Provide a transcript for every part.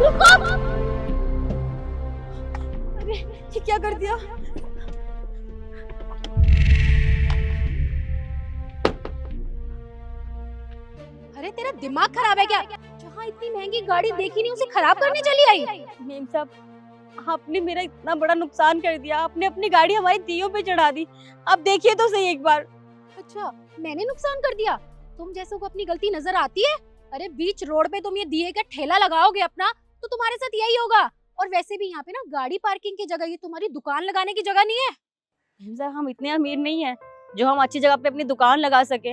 रुको। अरे ये क्या कर दिया? अरे तेरा दिमाग खराब है क्या? जहाँ इतनी महंगी गाड़ी देखी नहीं उसे खराब करने चली आई? मेम साहब, आपने मेरा इतना बड़ा नुकसान कर दिया। आपने अपनी गाड़ी हमारी दियों पे चढ़ा दी। आप देखिए तो सही एक बार। अच्छा, मैंने नुकसान कर दिया? तुम जैसों को अपनी गलती नजर आती है? अरे बीच रोड पे तुम ये दिए का ठेला लगाओगे अपना तो तुम्हारे साथ यही होगा। और वैसे भी यहाँ पे ना गाड़ी पार्किंग की जगह, ये तुम्हारी दुकान लगाने की जगह नहीं है। मेम साहब, हम इतने अमीर नहीं हैं जो हम अच्छी जगह पे अपनी दुकान लगा सके।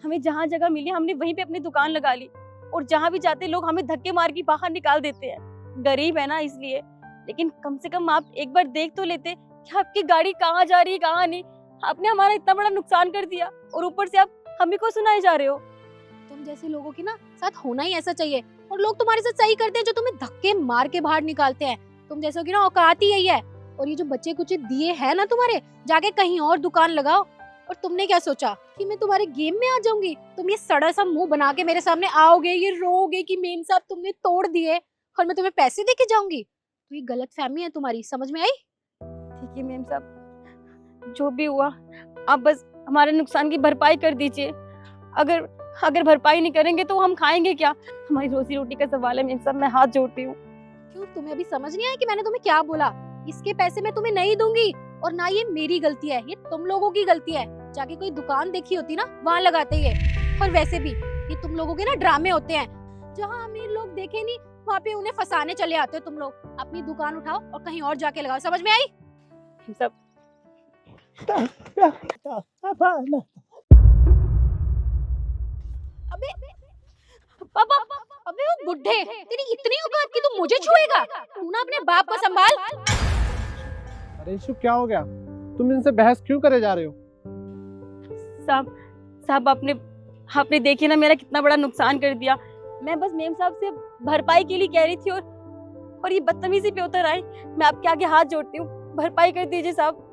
हमें जहाँ जगह मिली हमने वहीं पे अपनी दुकान लगा ली, और जहाँ भी जाते लोग हमें धक्के मार के बाहर निकाल देते हैं। गरीब है ना इसलिए। लेकिन कम से कम आप एक बार देख तो लेते कि आपकी गाड़ी कहाँ जा रही है कहाँ नहीं। आपने हमारा इतना बड़ा नुकसान कर दिया और ऊपर से आप हमें को सुनाए जा रहे हो। तुम जैसे लोगों की ना साथ होना ही ऐसा चाहिए, और लोग तुम्हारे साथ सही करते हैं जो तुम्हें धक्के मार के बाहर निकालते हैं। तुम जैसों की ना औकात ही यही है। और ये जो बच्चे कुछ दिए है ना तुम्हारे, जाके कहीं और दुकान लगाओ। और तुमने क्या सोचा कि मैं तुम्हारे गेम में आ जाऊंगी? तुम ये सड़ा सा मुंह बना के मेरे सामने आओगे, ये रोओगे कि मेम साहब तुमने तोड़ दिए और मैं तुम्हें पैसे दे के जाऊंगी। तो ये गलत फहमी है तुम्हारी, समझ में आई? ठीक है मेम साहब, जो भी हुआ आप बस हमारे नुकसान की भरपाई कर दीजिए। अगर अगर भरपाई नहीं करेंगे तो हम खाएंगे क्या? हमारी रोजी रोटी का सवाल है मेम साहब, मैं हाथ जोड़ती हूँ। क्यों, तुम्हें अभी समझ नहीं आया कि मैंने तुम्हें क्या बोला? इसके पैसे मैं तुम्हें नहीं दूंगी, और ना ये मेरी गलती है, ये तुम लोगों की गलती है। जाके कोई दुकान देखी होती ना, वहाँ लगाते ये। और वैसे भी ये तुम लोगों के ना ड्रामे होते हैं। जहाँ अमीर लोग देखे नहीं वहाँ पे उन्हें फंसाने चले आते हो तुम लोग। अपनी दुकान उठाओ और कहीं और जाके लगाओ, समझ में आई? मेम साहब, अबे पापा, अबे वो बुड्ढे, तेरी इतनी औकात की तू मुझे छुएगा? तू ना अपने बाप को संभाल। अरे इशू, क्या हो गया? तुम इनसे बहस क्यों करे जा रहे हो? साहब साहब आपने आपने देखिए ना मेरा कितना बड़ा नुकसान कर दिया। मैं बस मेम साहब से भरपाई के लिए कह रही थी, और ये बदतमीजी पे उतर आई। मैं आपके आगे हाथ जोड़ती हूँ, भरपाई कर दीजिए साहब।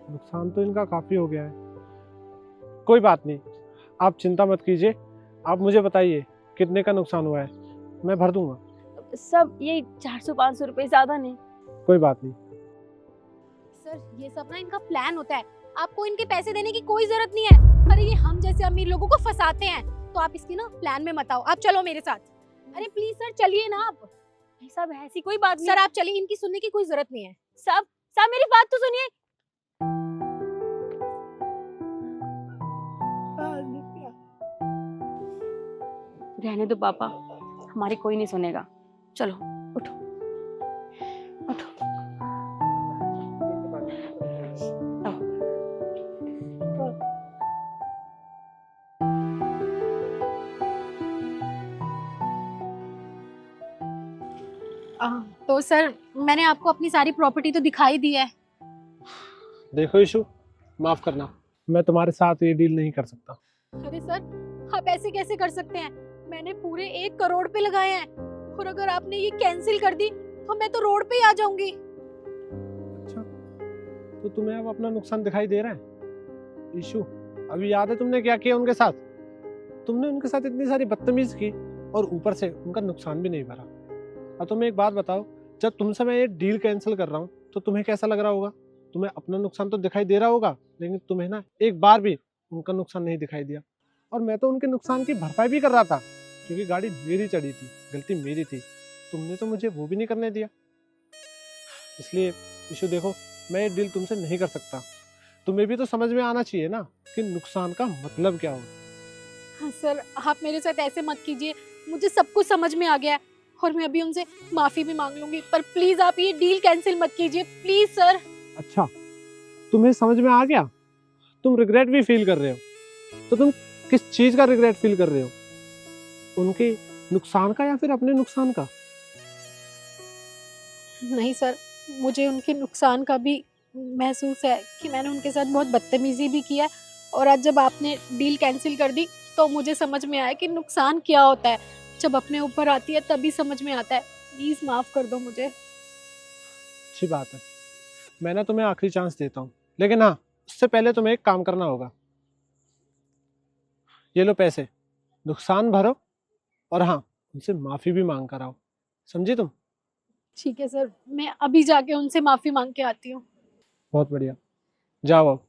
नुकसान तो इनका काफी हो गया है। कोई बात नहीं, आप चिंता मत कीजिए। आप मुझे बताइए कितने का नुकसान हुआ है, मैं भर दूंगा। सब ये 400-500 रुपए, ज्यादा नहीं। कोई बात नहीं। सर ये सब ना इनका प्लान होता है, आपको इनके पैसे देने की कोई जरूरत नहीं है। अरे ये हम जैसे अमीर लोगों को फंसाते हैं, तो आप इसकी ना प्लान में मत आओ। आप चलो मेरे साथ। अरे प्लीज सर चलिए ना आप। साहब ऐसी कोई बात नहीं। सर आप चलिए, इनकी सुनने की कोई जरूरत नहीं है। साहब साहब मेरी बात तो सुनिए। रहने दो पापा, हमारी कोई नहीं सुनेगा। चलो उठो उठो। तो सर मैंने आपको अपनी सारी प्रॉपर्टी तो दिखाई दी है। देखो इशू, माफ करना, मैं तुम्हारे साथ ये डील नहीं कर सकता। अरे सर आप ऐसे कैसे कर सकते हैं? मैंने पूरे 1 करोड़ पे लगाए हैं, और अगर आपने ये कैंसिल कर दी तो मैं तो रोड पे ही आ जाऊंगी। अच्छा, तो तुम्हें अब अपना नुकसान दिखाई दे रहा है? इशू, अभी याद है तुमने क्या किया उनके साथ? तुमने उनके साथ इतनी सारी बदतमीजी की और ऊपर से उनका नुकसान भी नहीं भरा। और तुम्हें एक बात बताओ, जब तुमसे मैं ये डील कैंसिल कर रहा हूँ तो तुम्हें कैसा लग रहा होगा? तुम्हें अपना नुकसान तो दिखाई दे रहा होगा, लेकिन तुम्हें ना एक बार भी उनका नुकसान नहीं दिखाई दिया। और मैं तो उनके नुकसान की भरपाई भी कर रहा था, क्योंकि गाड़ी मेरी चढ़ी थी, गलती मेरी थी। तुमने तो मुझे वो भी नहीं करने दिया। इसलिए इशू देखो, मैं ये डील तुमसे नहीं कर सकता। तुम्हें भी तो समझ में आना चाहिए ना कि नुकसान का मतलब क्या होता है। हाँ सर, आप मेरे साथ ऐसे मत कीजिए, मुझे सब कुछ समझ में आ गया है और मैं अभी उनसे माफी भी मांग लूंगी, पर प्लीज आप ये डील कैंसिल मत कीजिए, प्लीज सर। अच्छा, तुम्हें समझ में आ गया? तुम रिग्रेट भी फील कर रहे हो? तो तुम किस चीज का रिग्रेट फील कर रहे हो? उनके नुकसान का या फिर अपने नुकसान का? नहीं सर, मुझे उनके नुकसान का भी महसूस है कि मैंने उनके साथ बहुत बदतमीजी भी किया, और आज जब आपने डील कैंसिल कर दी तो मुझे समझ में आया कि नुकसान क्या होता है। जब अपने ऊपर आती है तभी समझ में आता है। प्लीज माफ कर दो मुझे। अच्छी बात है, मैं ना तुम्हें आखिरी चांस देता हूँ, लेकिन हाँ, उससे पहले तुम्हें एक काम करना होगा। ये लो पैसे, नुकसान भरो और हाँ, उनसे माफी भी मांग कर आओ, समझी तुम? ठीक है सर, मैं अभी जाके उनसे माफी मांग के आती हूँ। बहुत बढ़िया, जाओ अब।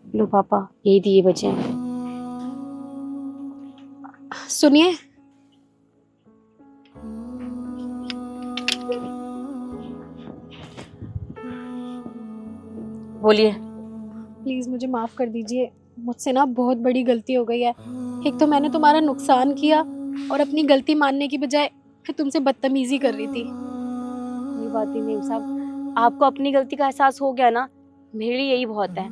लो पापा, यही दिए बचे हैं। सुनिए, बोलिए। प्लीज मुझे माफ कर दीजिए, मुझसे ना बहुत बड़ी गलती हो गई है। एक तो मैंने तुम्हारा नुकसान किया और अपनी गलती मानने की बजाय मैं तुमसे बदतमीजी कर रही थी। कोई बात ही नहीं साहब, आपको अपनी गलती का एहसास हो गया ना, मेरे लिए यही बहुत है।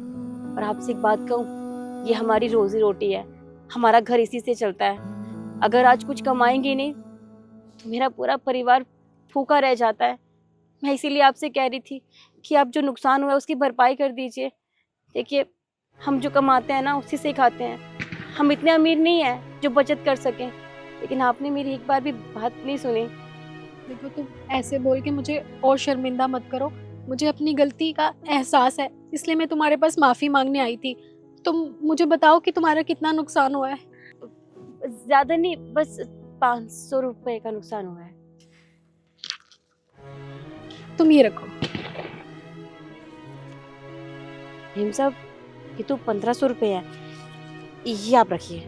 और आपसे एक बात कहूँ, ये हमारी रोजी रोटी है, हमारा घर इसी से चलता है। अगर आज कुछ कमाएंगे नहीं तो मेरा पूरा परिवार भूखा रह जाता है। मैं इसीलिए आपसे कह रही थी कि आप जो नुकसान हुआ है उसकी भरपाई कर दीजिए। देखिए, हम जो कमाते हैं ना उसी से खाते हैं। हम इतने अमीर नहीं हैं जो बचत कर सकें, लेकिन आपने मेरी एक बार भी बात नहीं सुनी। देखो, तुम ऐसे बोल के मुझे और शर्मिंदा मत करो। मुझे अपनी गलती का एहसास है, इसलिए मैं तुम्हारे पास माफी मांगने आई थी। तुम मुझे बताओ कि तुम्हारा कितना नुकसान हुआ है। ज्यादा नहीं, बस 500 रुपए का नुकसान हुआ है। तुम ये रखो। हिम साहब, ये तो 1500 रुपए है, ये आप रखिए।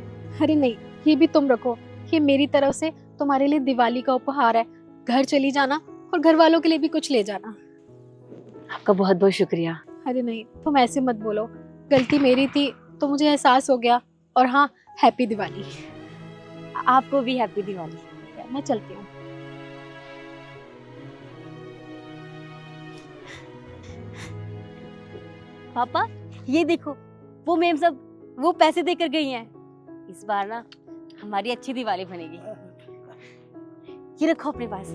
अरे नहीं, ये भी तुम रखो। ये मेरी तरफ से तुम्हारे लिए दिवाली का उपहार है। घर चली जाना और घर वालों के लिए भी कुछ ले जाना। आपका बहुत बहुत शुक्रिया। अरे नहीं, तुम ऐसे मत बोलो। गलती मेरी थी तो मुझे एहसास हो गया। और हाँ, हैप्पी दिवाली। आपको भी हैप्पी दिवाली। मैं चलती हूँ। पापा, ये देखो, वो मेम साहब वो पैसे देकर गई हैं। इस बार ना हमारी अच्छी दिवाली बनेगी। ये रखो अपने पास।